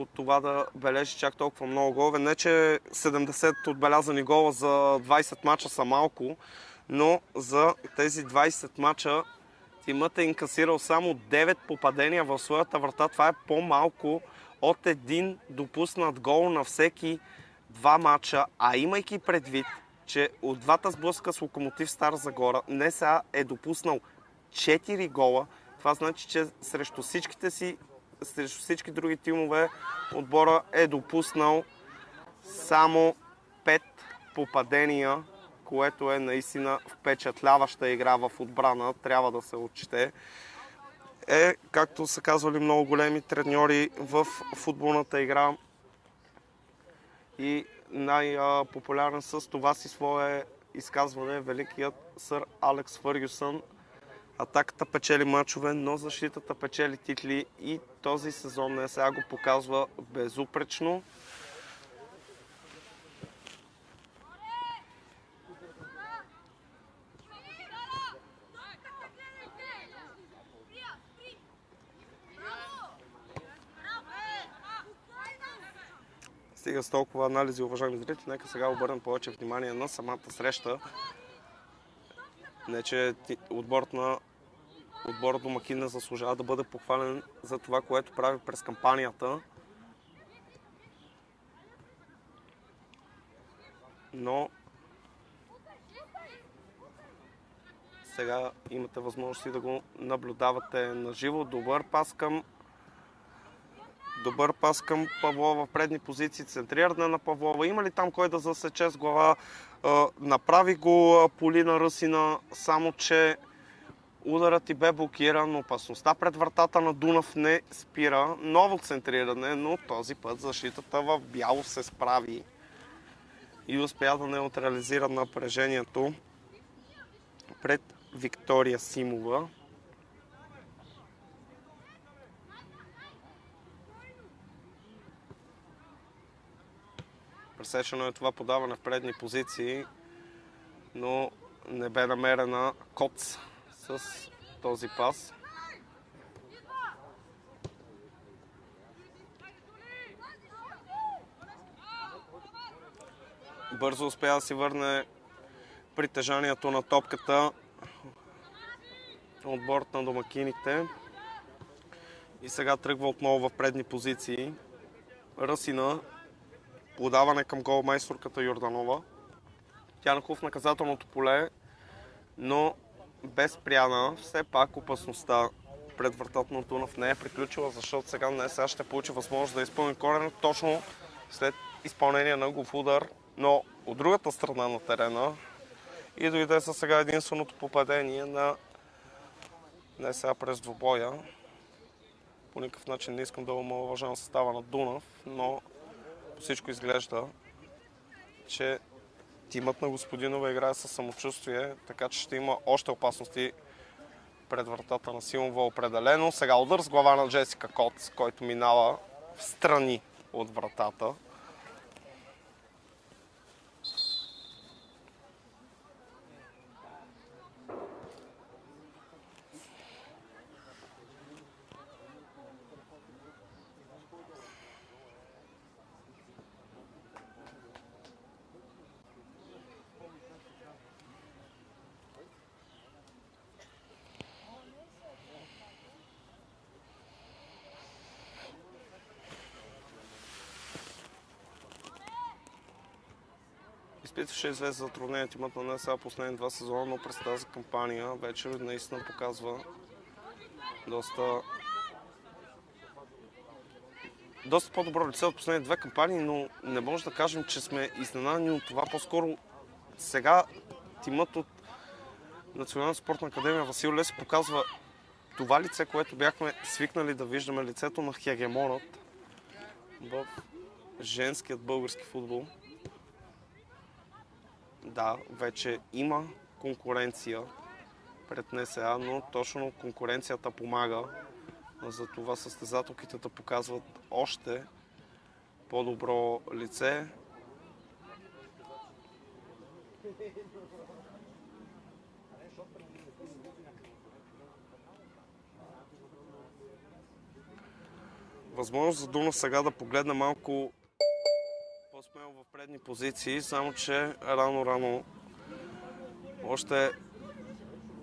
от това да бележи чак толкова много голове. Не, че 70 отбелязани гола за 20 мача са малко, но за тези 20 мача тимът е инкасирал само 9 попадения в своята врата. Това е по-малко от един допуснат гол на всеки 2 мача, а имайки предвид, че от двата сблъска с Локомотив Стара Загора НСА е допуснал 4 гола. Това значи, че срещу всички други тимове отбора е допуснал само 5 попадения, което е наистина впечатляваща игра в отбрана, трябва да се отчете. Както са казвали много големи треньори в футболната игра, и най-популярен с това си свое изказване великият сър Алекс Фъргюсън: атаката печели мачове, но защитата печели титли, и този сезон НСА го показва безупречно. Стига с толкова анализи, уважаеми зрители. Нека сега обърнем повече внимание на самата среща. Не, че отборът домакин не заслужава да бъде похвален за това, което прави през кампанията. Но сега имате възможности да го наблюдавате на живо. Добър пас към Павлова в предни позиции, центриране на Павлова. Има ли там кой да засече с глава? Направи го Полина Ръсина, само че ударът и бе блокиран. Опасността пред вратата на Дунав не спира. Ново центриране, но този път защитата в бяло се справи и успя да неутрализира напрежението пред Виктория Симова. Пресечено е това подаване в предни позиции, но не бе намерена Коц с този пас. Бързо успя да си върне притежанието на топката отборът на домакините и сега тръгва отново в предни позиции. Ръсина, подаване към голмайсторката Йорданова. Тя нахлу в наказателното поле, но без спряна. Все пак опасността пред вратата на Дунав не е приключила, защото сега НСА ще получи възможност да изпълни корена точно след изпълнение на голов удар, но от другата страна на терена, и дойде за сега единственото попадение на НСА през двубоя. По никакъв начин не искам да омаловажавам състава на Дунав, но всичко изглежда, че тимът на Господинова играе със самочувствие, така че ще има още опасности пред вратата на Симова определено. Сега удар с глава на Джесика Коц, който минава в страни от вратата. Изпитваше известно затруднение тимът на НСА последните 2 сезона, но през тази кампания вече наистина показва доста по-добро лице от последните 2 кампании, но не може да кажем, че сме изненадани от това. По-скоро сега тимът от Национална спортна академия Васил Леси показва това лице, което бяхме свикнали да виждаме, лицето на хегемонът в женският български футбол. Да, вече има конкуренция пред НСА, но точно конкуренцията помага за това състезателките да показват още по-добро лице. Възможност за Дунав сега да погледне малко по-смело в предни позиции, само че рано още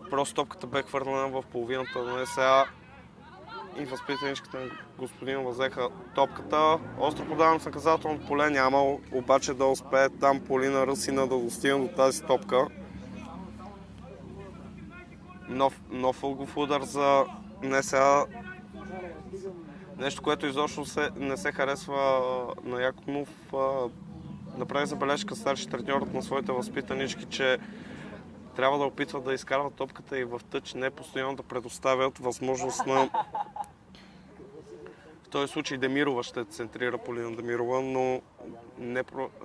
просто топката бе хвърлена в половината на НСА и възпитаничката на господин взеха топката. Остро подаване в наказателното поле няма, обаче да успее там Полина Ръсина да достигне до тази топка. Нов ъгов удар за НСА. Нещо, което изобщо не се харесва на Яконов. Направи забележка старши треньорът на своите възпитанички, че трябва да опитват да изкарват топката и в тъч, не постоянно да предоставят възможност на... В този случай Демирова ще центрира Полина Демирова, но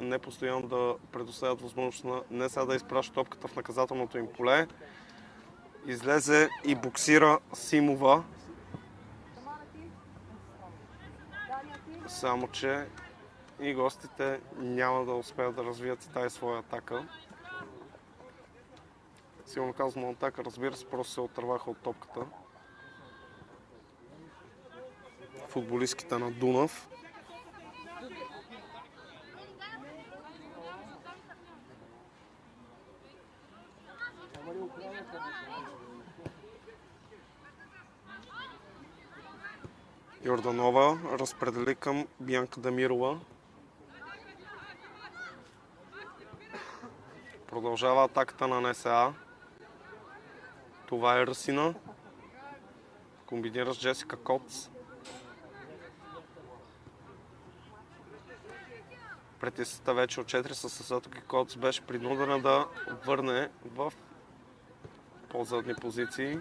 не постоянно да предоставят възможност на НСА да изпраща топката в наказателното им поле. Излезе и боксира Симова. Само че и гостите няма да успеят да развият тази своя атака. Силно казвам атака, разбира се, просто се отърваха от топката. Футболистките на Дунав. Йорданова разпредели към Бянка Дамирова. Продължава атаката на НСА. Това е Ръсина. Комбинира с Джесика Коц. Притисната вече от 4 със Сасатоки Коц беше принудена да върне в по-задни позиции.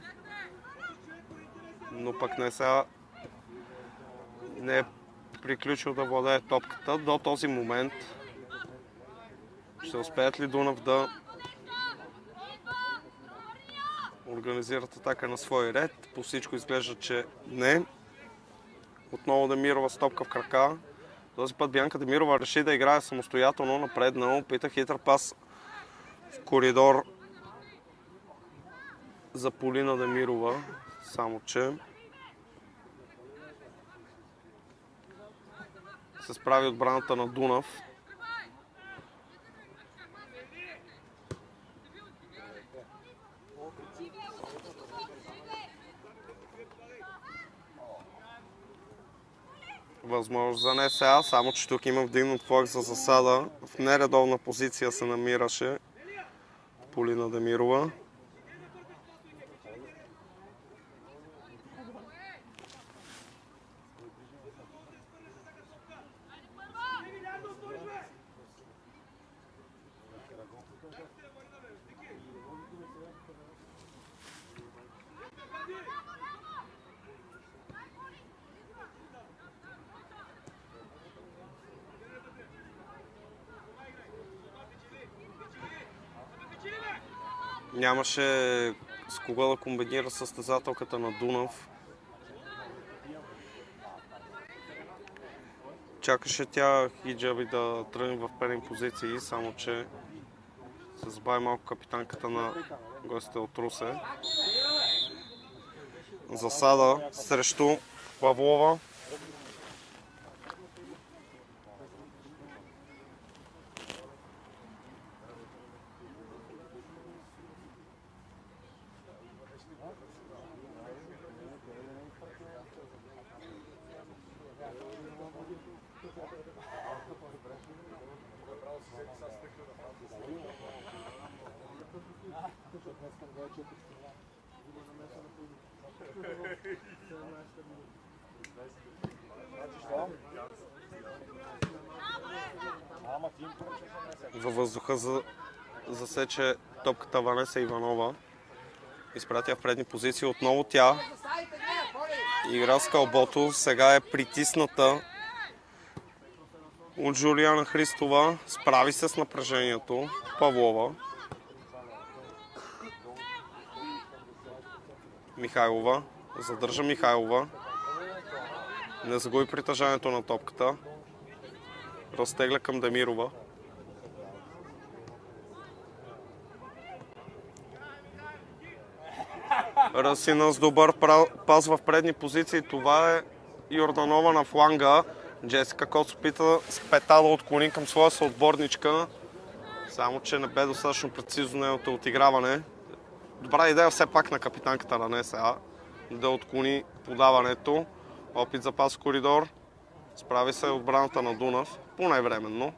Но пък НСА не е приключил да владее топката. До този момент ще успеят ли Дунав да организират атака на свой ред? По всичко изглежда, че не. Отново Демирова с топка в крака. Този път Бянка Демирова реши да играе самостоятелно напредна. Опита хитър пас в коридор за Полина Демирова. Само че се справи отбраната на Дунав. Възможност за НСА, само че тук има вдигнат флаг за засада. В нередовна позиция се намираше Полина Демирова. Нямаше с кого да комбинира състезателката на Дунав. Чакаше тя Хиджаби да тръгне в предни позиции, само че се забави малко капитанката на гостите от Русе. Засада срещу Павлова. Във въздуха засече топката Ванеса Иванова. Изпратя в предни позиции. Отново тя игра с кълбото. Сега е притисната от Жулиана Христова. Справи се с напрежението. Павлова. Михайлова. Задържа Михайлова. Не загуби притежанието на топката. Разтегля към Демирова. Ръсина с добър пас в предни позиции. Това е Йорданова на фланга. Джесика Коц опита с пета да отклони към своя съотборничка, само че не бе достатъчно прецизно нейното отиграване. Добра идея все пак на капитанката на НСА да отклони подаването. Опит за пас в коридор. Справи се отбраната на Дунав, поне временно.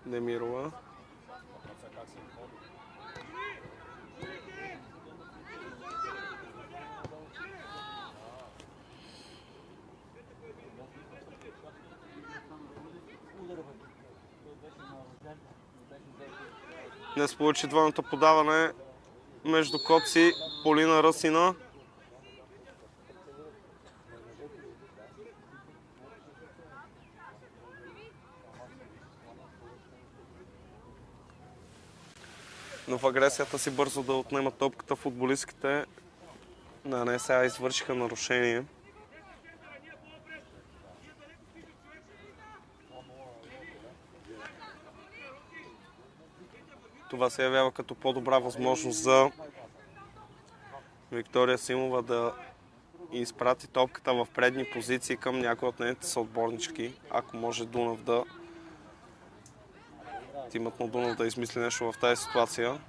Демирова. Не се получи двойното подаване между Коц и Полина Ръсина. Но в агресията си бързо да отнемат топката, футболистките на НСА извършиха нарушение. Това се явява като по-добра възможност за Виктория Симова да изпрати топката в предни позиции към някои от нейните съотборнички, ако може Дунав да тимът на Дунав да измисли нещо в тази ситуация.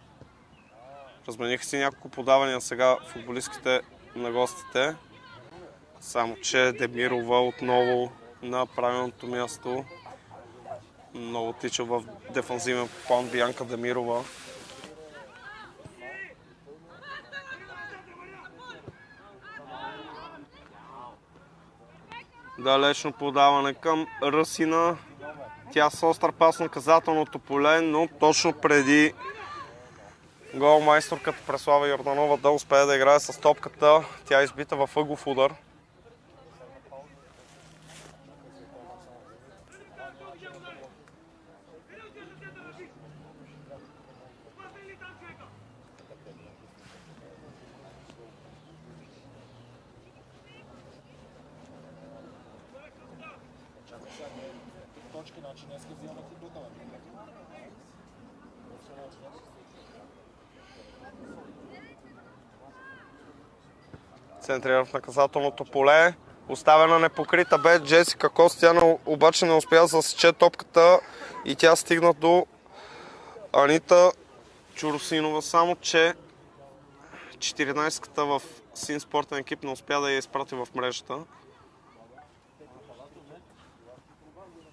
Размениха си няколко подавания сега футболистките на гостите, само че Демирова отново на правилното място. Много тича в дефанзивен план Бианка Демирова. Далечно подаване към Ръсина. Тя с остър пас наказателното поле, но точно преди голмайсторката Преслава Йорданова да успее да играе с топката, тя избита в ъглов удар. Центрира в наказателното поле. Оставена непокрита бе Джесика Костяна, обаче не успя да засече топката и тя стигна до Анита Чуросинова, само че 14-ката в син спортен екип не успя да я изпрати в мрежата.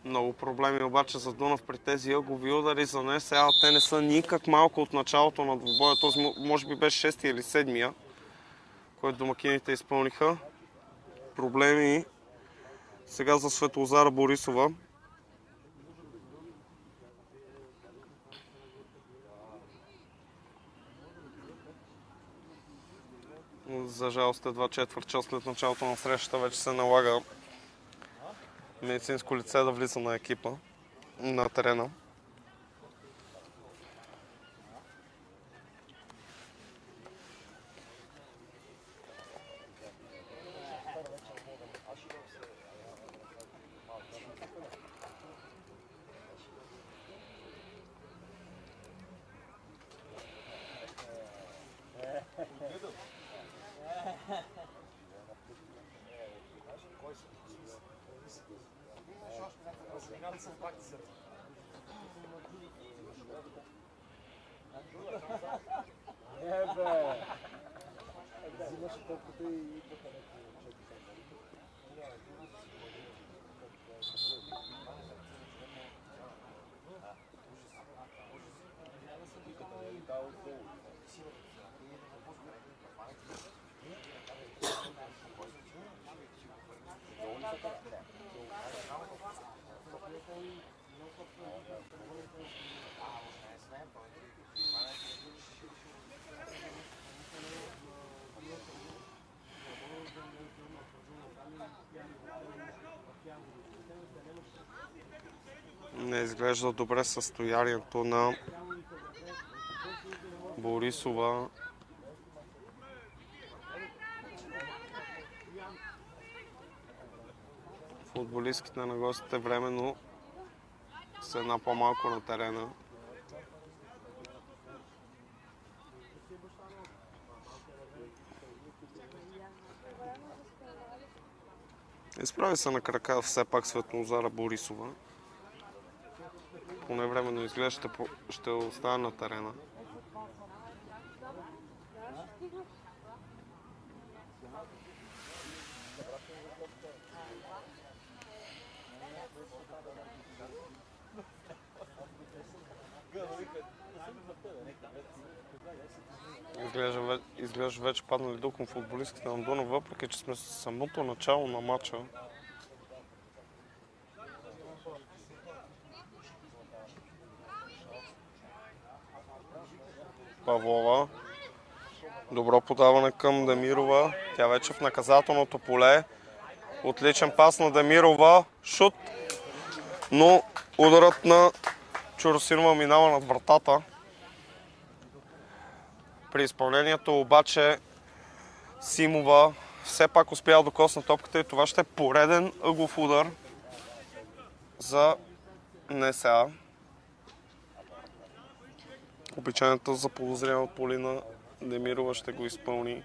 Много проблеми обаче за Дунав при тези ъглови удари. За НСА те не са никак малко от началото на двубоя. Този може би беше 6-ти или 7-я, който домакините изпълниха. Проблеми сега за Светлозара Борисова. За жалост едва четвърт час след началото на срещата вече се налага медицинско лице да влиза на екипа на терена. Не изглежда добре състоянието на Борисова. Футболистките на гостите временно са една по-малко на терена. Изправи се на крака все пак Светлозара Борисова. Поне временно изглежда ще остане на терена. Изглежда вече паднали духом футболистките на Дунав, въпреки че сме самото начало на матча. Павлова. Добро подаване към Демирова. Тя вече в наказателното поле. Отличен пас на Демирова. Шут. Но ударът на Чоросинова минава над вратата. При изпълнението обаче Симова все пак успява да докосне топката и това ще е пореден ъглов удар за НСА. Обичайната заподозрена от Полина Демирова ще го изпълни.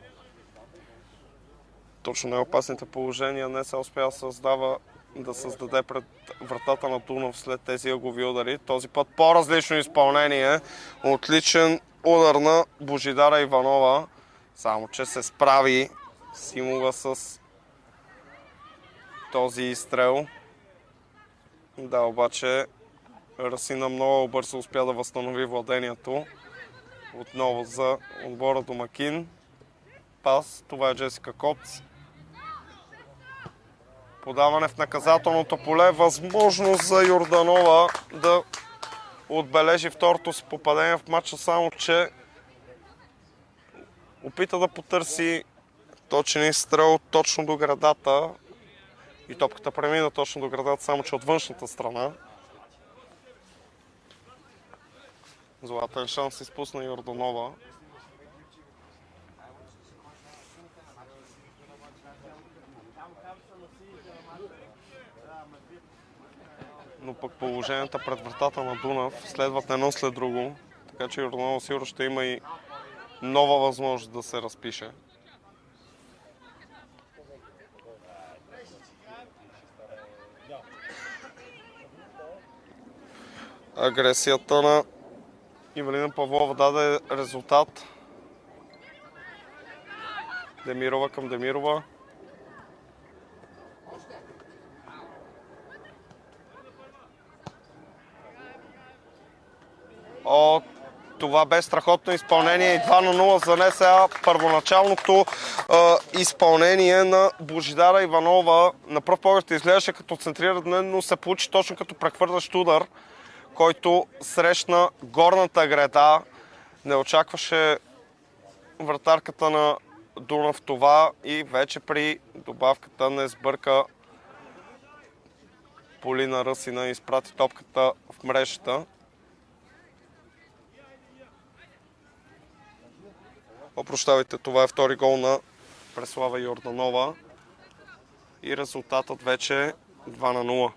Точно най-опасните положения НСА успява да създаде пред вратата на Дунав след тези ъглови удари. Този път по-различно изпълнение. Отличен удар на Божидара Иванова. Само че се справи Симова с този изстрел. Да, обаче Расина много бързо успя да възстанови владението. Отново за отбора домакин. Пас. Това е Джесика Коц. Подаване в наказателното поле. Възможност за Йорданова да отбележи второто си попадение в матча, само че опита да потърси точен изстрел точно до градата и топката премина точно до градата, само че от външната страна. Златен шанс изпусна Йорданова. Но пък положенията пред вратата на Дунав следват едно след друго, така че Йорданова сигурно ще има и нова възможност да се разпише. Агресията на Ивелина Павлова даде резултат. Демирова към Демирова. Това бе страхотно изпълнение и 2-0 за НСА. Първоначалното изпълнение на Божидара Иванова на пръв поглед изглеждаше като центриране, но се получи точно като прехвърлящ удар, който срещна горната града. Не очакваше вратарката на Дунав това и вече при добавката не сбърка Полина Ръсина и изпрати топката в мрежата. Прощавайте, това е втори гол на Преслава Йорданова и резултатът вече е 2-0.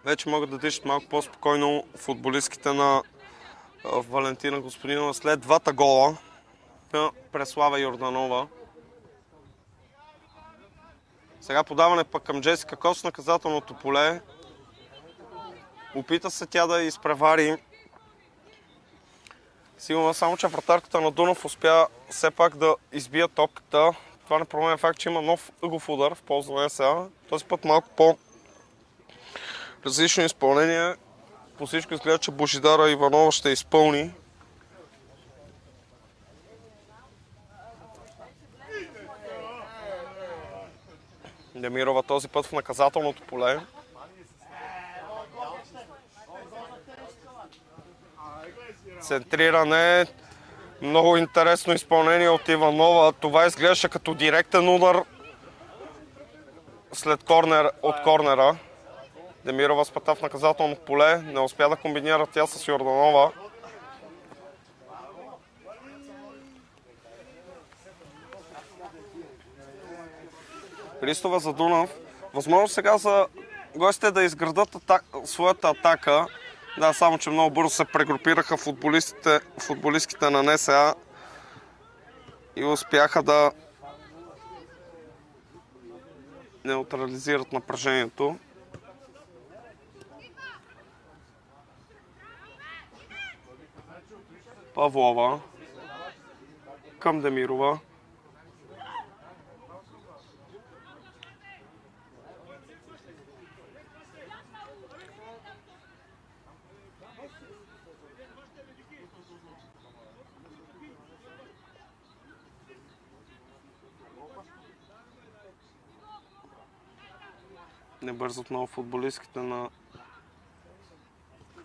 Вече могат да дишат малко по-спокойно футболистките на Валентина Господинова след двата гола на Преслава Йорданова. Сега подаване пък към Джесика Коц в наказателното поле. Опита се тя да изпревари Симова, само че вратарката на Дунав успя все пак да избие топката. Това не променя факт, че има нов ъглов удар в полза на НСА. Този път малко по-различно изпълнение. По всичко изгледа, че Божидара Иванова ще изпълни. Демирова този път в наказателното поле. Центриране. Много интересно изпълнение от Иванова. Това изглеждаше като директен удар след от корнера. Демирова спата в наказателното поле. Не успя да комбинира тя с Йорданова. Христова за Дунав. Възможно сега за гостите да изградат своята атака. Да, само че много бързо се прегрупираха футболистките на НСА и успяха да неутрализират напрежението. Павлова към Демирова. Не бързат много футболистките на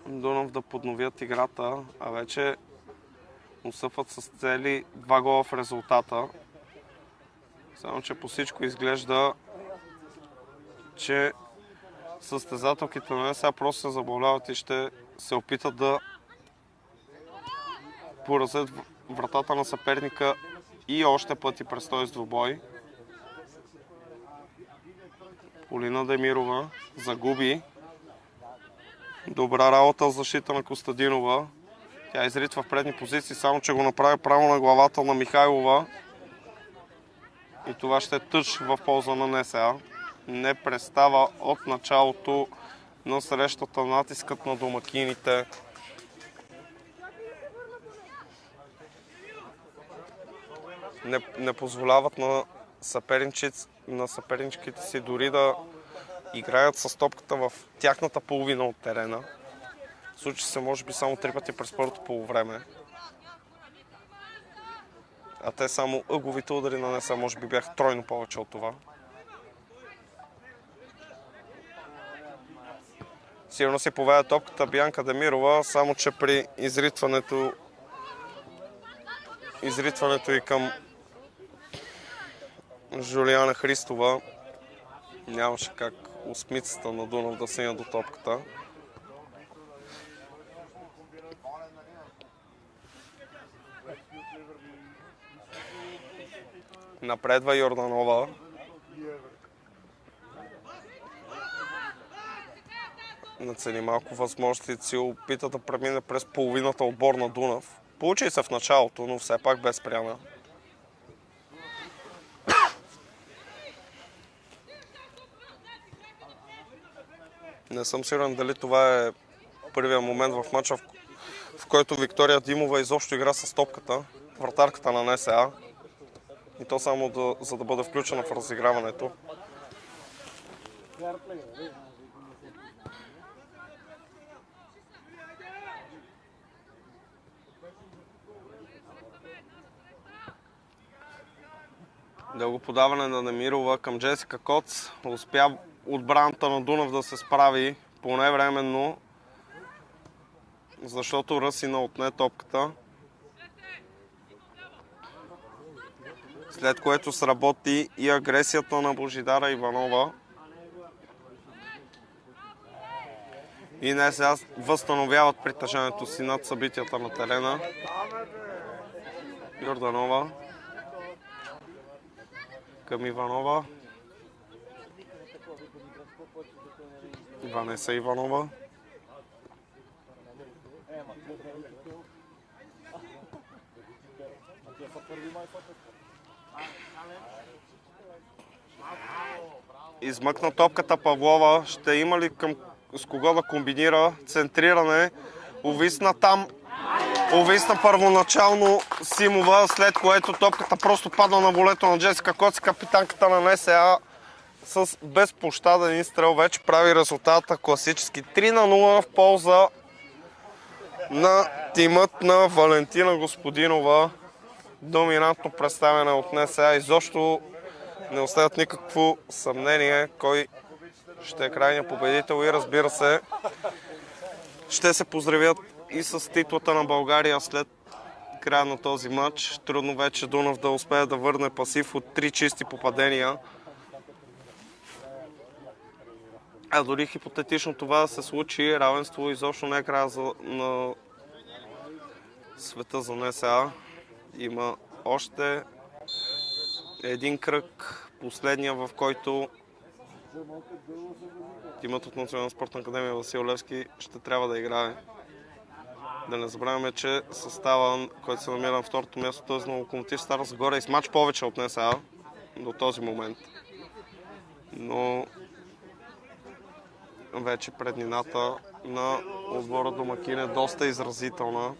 Дунав да подновят играта, а вече усъпват с цели 2 гола в резултата. Само че по всичко изглежда, че състезателките на НСА просто се забавляват и ще се опитат да поразят вратата на съперника и още пъти през този двубой. Полина Демирова загуби. Добра работа в защита на Костадинова. Тя изритва в предни позиции, само че го направи право на главата на Михайлова. И това ще е тъч в полза на НСА. Не престава от началото на срещата натискът на домакините. Не позволяват на съперничките си дори да играят с топката в тяхната половина от терена. Случи се може би само 3 пъти през първото полувреме. А те само ъговите удари на НСА може би бяха тройно повече от това. Сигурно си поведе топката Бянка Демирова, само че при изритването и към Жулиана Христова нямаше как осмицата на Дунав да стигне до топката. Напредва Йорданова. Нацени малко възможности, си опита да премине през половината отбор на Дунав. Получи се в началото, но все пак без спряна. Не съм сигурен дали това е първият момент в мача, в който Виктория Димова изобщо игра с топката, вратарката на НСА. И то само за да бъде включена в разиграването. Дълго подаване на Демирова към Джесика Коц. Успя отбраната на Дунав да се справи поне временно, защото Ръсина отне топката. След което сработи и агресията на Божидара Иванова. И не сега възстановяват притежанието си над събитията на терена. Йорданова към Иванова. Ванеса Иванова. Измъкна топката Павлова. Ще има ли с кого да комбинира? Центриране. Увисна там. Увисна първоначално Симова, след което топката просто падна на волето на Джесика Коц, капитанката на НСА с безпощаден изстрел вече прави резултата класически 3-0 в полза на тимът на Валентина Господинова. Доминантно представяне от НСА. Изобщо не оставят никакво съмнение кой ще е крайният победител и разбира се ще се поздравят и с титлата на България след края на този матч. Трудно вече Дунав да успее да върне пасив от 3 чисти попадения. А дори хипотетично това да се случи, равенство изобщо не е края на света за НСА. Има още един кръг последния, в който тимът от Национална спортна академия Васил Левски ще трябва да играе. Да не забравяме, че състава, който се намира на второто място, т.е. на Локомотив Стара Загора, и с мач повече от НСА до този момент. Но вече преднината на отбора домакин е доста изразителна.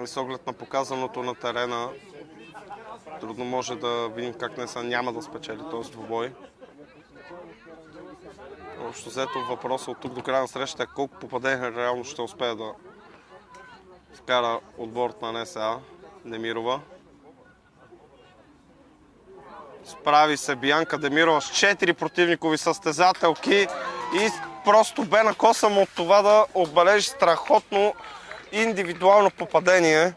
С оглед на показаното на терена, трудно може да видим как НСА няма да спечели този двубой. Общо взето въпросът от тук до края на срещата е колко попадения реално ще успее да вкара отборът на НСА Демирова. Справи се Бианка Демирова с 4 противникови състезателки и просто бе накосъм от това да отбележи страхотно индивидуално попадение.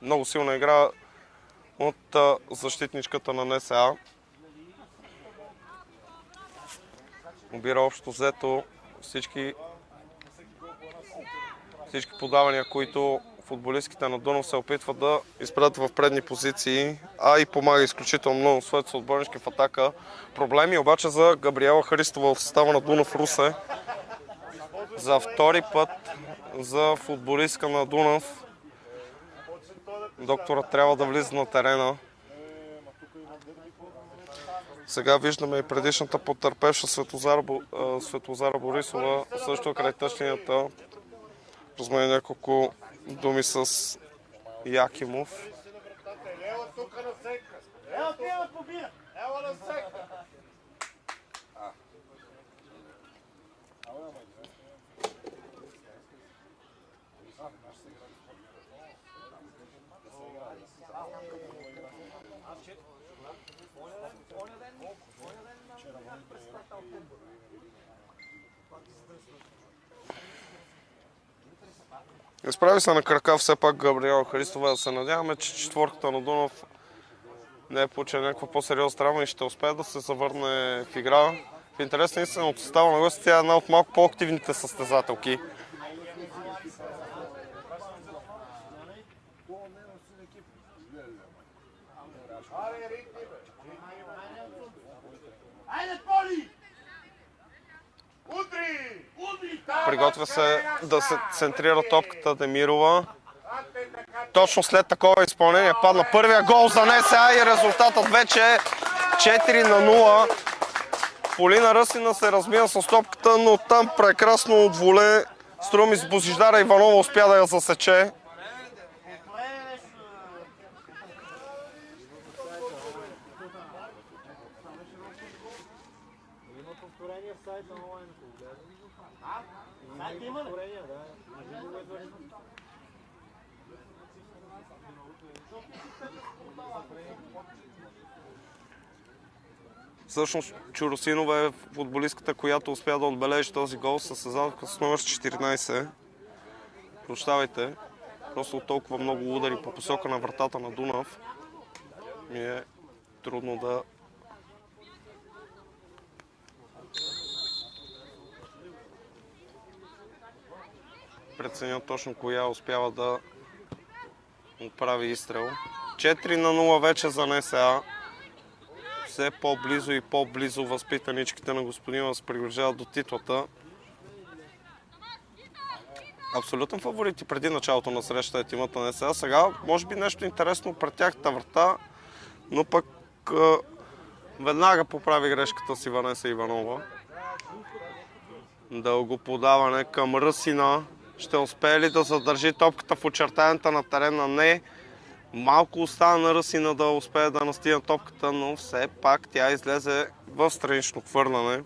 Много силна игра от защитничката на НСА. Обира общо взето всички подавания, които футболистките на Дунав се опитват да изпратят в предни позиции, а и помага изключително много своите съотборнички в атака. Проблеми обаче за Габриела Христова в състава на Дунав Русе. За втори път за футболистка на Дунав доктора трябва да влиза на терена. Сега виждаме и предишната потърпевша Светлозара Борисова, също край тъчнията. Размени няколко думи с Якимов. Изправи се на крака все пак Габриела Христова. Да се надяваме, че четворката на Дунав не е получила някаква по-сериозна травма и ще успее да се завърне в игра. В интерес на истина от състава на гости, тя е една от малко по-активните състезателки. Приготвя се да се центрира топката Демирова. Точно след такова изпълнение падна първия гол за НСА и резултатът вече е 4-0. Полина Ръсина се размина с топката, но там прекрасно от воле Струмис Божидара Иванова успя да я засече. Всъщност Чуросинова е футболистката, която успя да отбележи този гол със състезателка с номер 14. Прощавайте, просто толкова много удари по посока на вратата на Дунав ми е трудно да преценя точно коя успява да отправи изстрел. 4-0 вече за НСА. Все по-близо и по-близо възпитаничките на господина се приближават до титлата. Абсолютен фаворит и преди началото на срещата е тимата на НСА. Сега може би нещо интересно пред тяхната врата, но пък веднага поправи грешката си Ванеса Иванова. Дълго подаване към Ръсина. Ще успее ли да задържи топката в очертаянията на терена? Не. Малко остана на Ръсина да успее да настигне топката, но все пак тя излезе в странично хвърляне.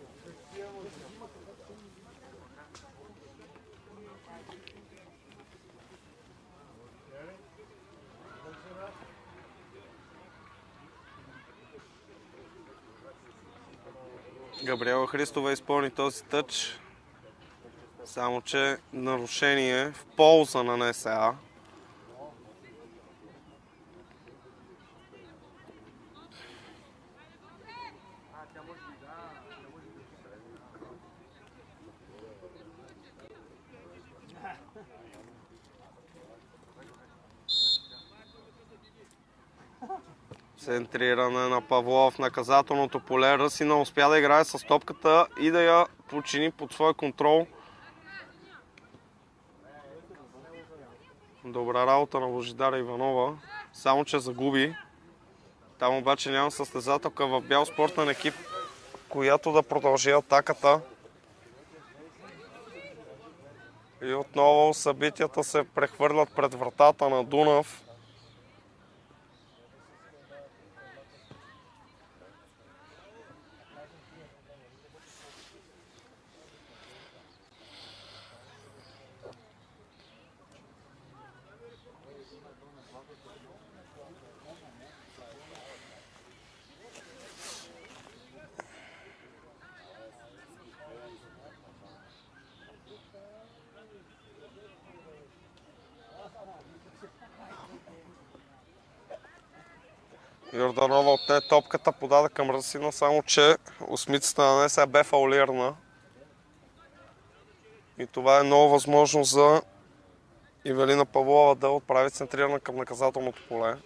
Габриела Христова изпълни този тъч, само че нарушение в полза на НСА. Центриране на Павлов в наказателното поле. Ръсина успя да играе с топката и да я почини под своя контрол. Добра работа на Божидара Иванова, само че загуби. Там обаче няма състезателка в бял спортен екип, която да продължи атаката. И отново събитията се прехвърлят пред вратата на Дунав. Йорданова отне топката, подаде към Ръсина, само че осмицата на НСА бе фаулирана. И това е нова възможност за Ивелина Павлова да отправи центрирана към наказателното поле.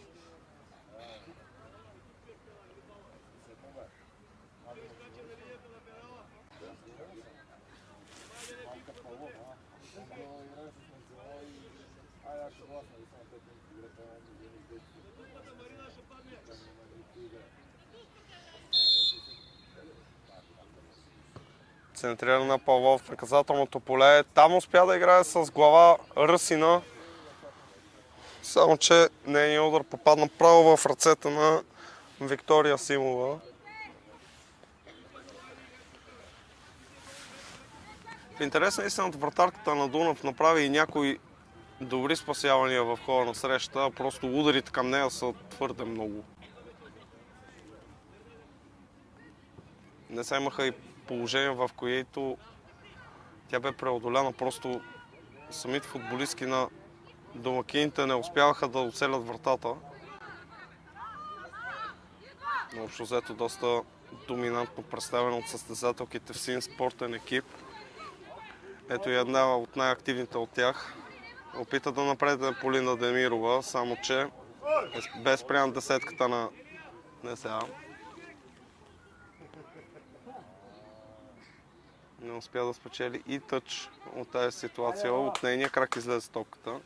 Центрирана на Павлов в наказателното поле. Там успя да играе с глава Ръсина. Само че нейният удар попадна право в ръцете на Виктория Симова. В интерес на истината, вратарката на Дунав направи и някои добри спасявания в хода на среща, просто ударите към нея са твърде много. Не са имаха и положения, в които тя бе преодоляна, просто самите футболистки на домакините не успяваха да оцелят вратата. Но общо взето доста доминантно представено от състезателките в син спортен екип. Ето и една от най-активните от тях. Опита да напреде Полина Демирова, само че бе спряна десетката на НСА. Не успя да спечели и тъч от тази ситуация. От нейния крак излезе топката.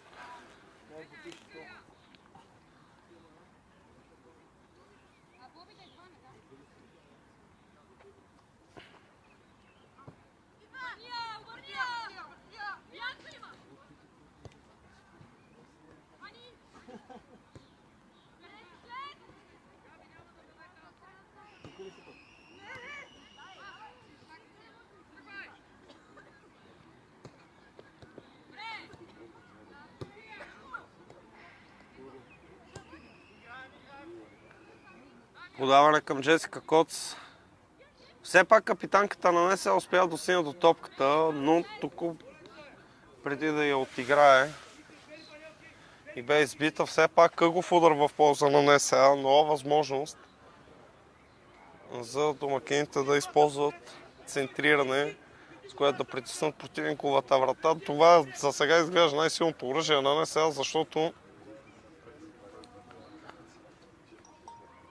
Подаване към Джесика Коц. Все пак капитанката на НСА успя да достигне до топката, но тук преди да я отиграе и бе избита, все пак къгов удар в полза на НСА, нова възможност за домакините да използват центриране, с което да притиснат противниковата врата. Това за сега изглежда най-силното оръжие на НСА, защото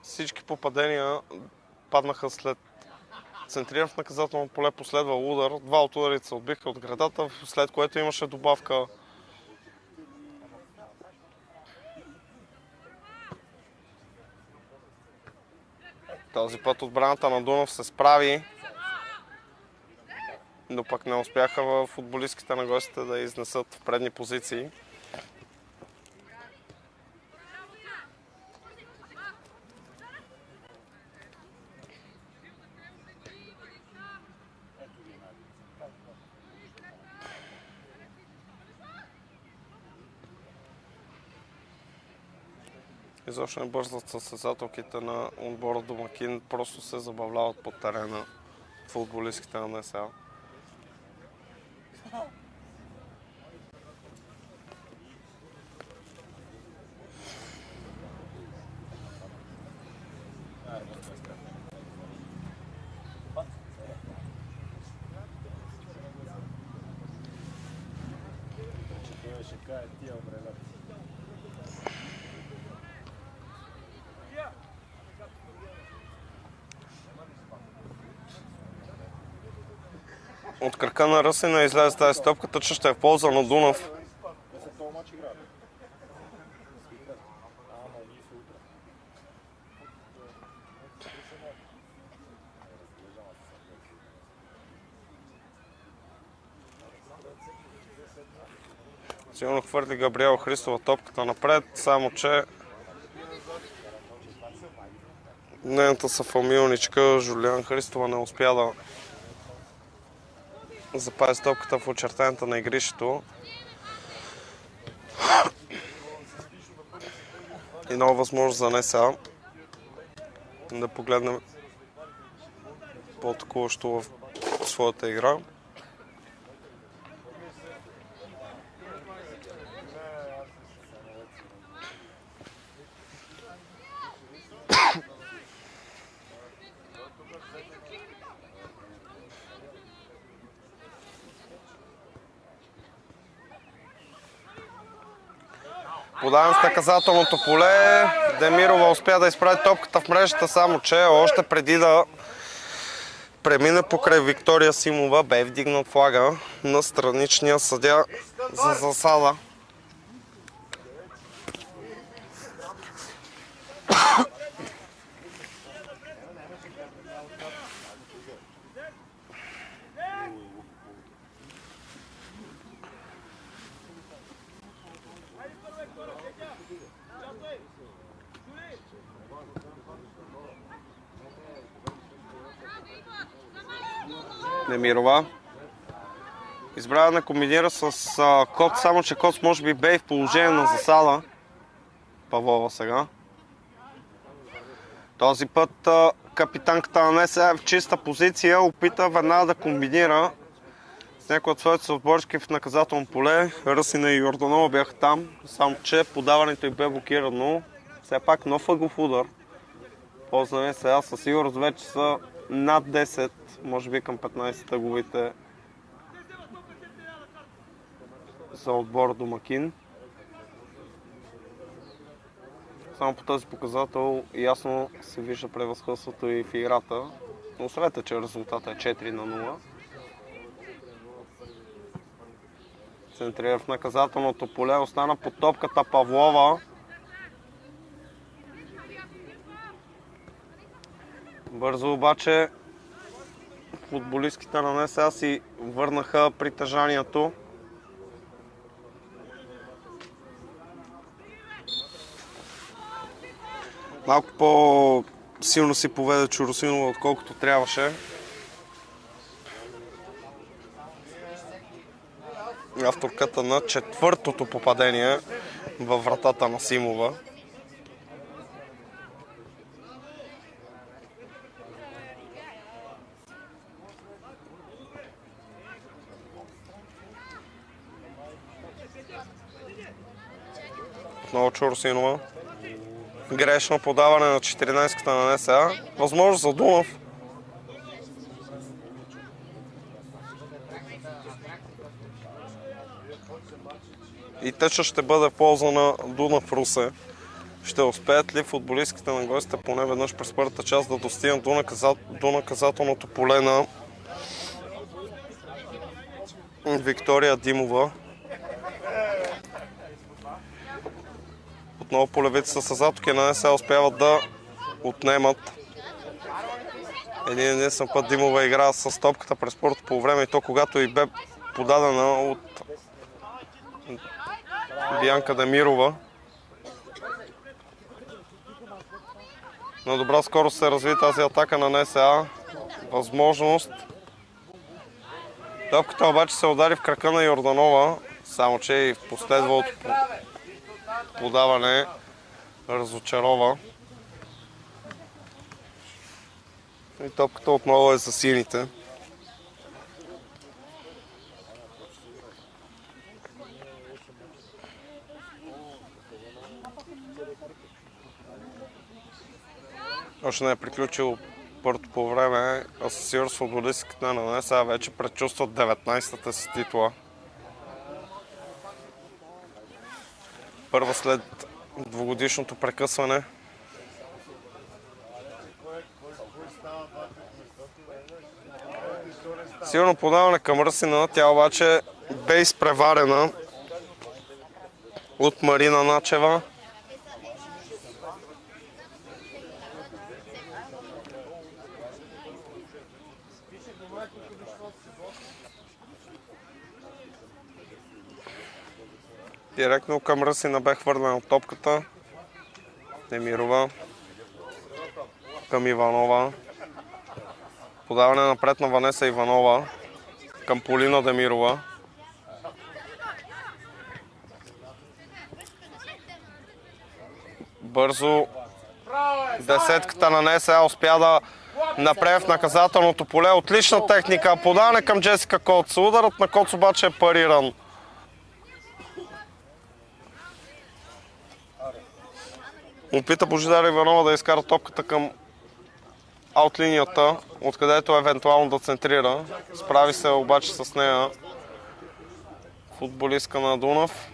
всички попадения паднаха след центриран в наказателно поле, последва удар. Два от ударите се отбиха от градата, след което имаше добавка. Този път отбраната на Дунав се справи, но пък не успяха в футболистките на гостите да изнесат в предни позиции. Изобщо не бързат състезателките на отбора домакин, просто се забавляват под терена футболистките на НСА. от крака на Ръсина излезе тази топката, че ще е в полза на Дунав. Силно хвърли Габриела Христова топката напред, само че нейната съфамилничка Жулиан Христова не успя да запази топката в очертанията на игрището. И нова възможност за НСА да погледнем по-атакуващо в своята игра. Подавам в наказателното поле. Демирова успя да изправи топката в мрежата, само че още преди да премине покрай Виктория Симова, бе вдигнат флага на страничния съдия за засада. Демирова. Избрава да комбинира с Коц, само че Коц може би бе в положение на засада. Павлова сега. Този път капитанката на НСА е в чиста позиция, опита веднага да комбинира с някои от своите съотборски в наказателно поле. Ръсина и Йорданова бяха там, само че подаването й бе блокирано. Все пак нов ъгов удар. Полза на НСА със сигурност вече са над 10, може би към 15 тъговите за отбор домакин. Само по този показател ясно се вижда превъзходството и в играта. Но срете, че резултата е 4-0. Центрира в наказателното поле, остана под топката Павлова. Бързо обаче футболистките на НСА си върнаха притежанието. Малко по-силно си поведе Чоросинова, отколкото трябваше. Авторката на четвъртото попадение във вратата на Симова. Отново Чоросинова. Грешно подаване на 14-ката на НСА. Възможност за Дунав. И тъча ще бъде в полза на Дунав Русе. Ще успеят ли футболистките на гостите поне веднъж през първата част да достигнат до наказателното поле на Виктория Димова. Отново полевиците с Азатоки на НСА успяват да отнемат. Един път Димова игра с топката през първото по време и то когато и бе подадена от Бианка Демирова. На добра скорост се разви тази атака на НСА. Възможност. Топката обаче се удари в крака на Йорданова, само че и в последвалото подаване разочарова. И топката отново е за сините. Още не е приключил първото по време, а със сигурност футболистките на НСА вече предчувстват 19-та си титла. Първа след двугодишното прекъсване. Сигурно подаване към Ръсина, тя обаче бе изпреварена от Марина Начева. Директно към Ръсина бе хвърлена топката. Демирова към Иванова. Подаване напред на Ванеса Иванова към Полина Демирова. Бързо десетката на НСА успя да направи в наказателното поле. Отлична техника. Подаване към Джесика Коц. Ударът на Коц обаче е париран. Опита Божидара Иванова да изкара топката към аутлинията, откъдето евентуално да центрира. Справи се обаче с нея футболистка на Дунав.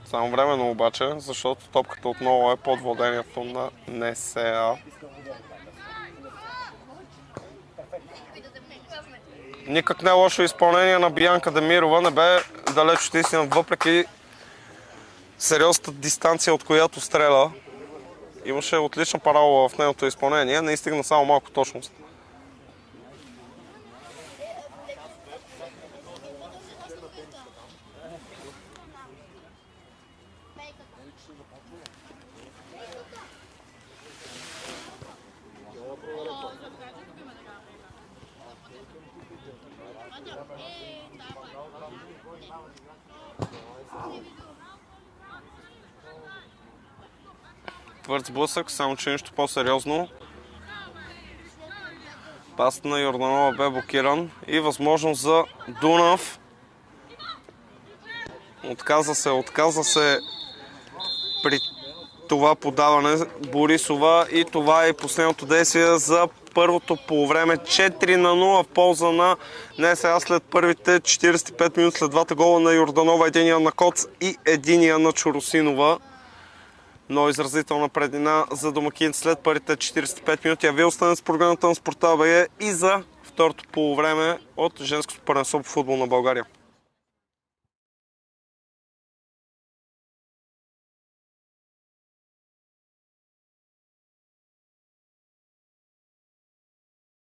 Само временно обаче, защото топката отново е под владението на НСА. Никак не е лошо изпълнение на Биянка Демирова, не бе далеч от истината, въпреки сериозната дистанция, от която стреля. Имаше отлична парабола в нейното изпълнение, не изстигна само малко точност. Твърд сблъсък, само че нещо по-сериозно. Пасът на Йорданова бе блокиран и възможност за Дунав. Отказа се при това подаване Борисова и това е последното действие за първото полувреме. 4-0 в полза на НСА след първите 45 минути след двата гола на Йорданова, единия на Коц и единия на Чоросинова. Но изразителна преднина за домакин след първите 45 минути. А вие останете с програмата на Спорта БГ и за второто полувреме от женското първенство по футбол на България.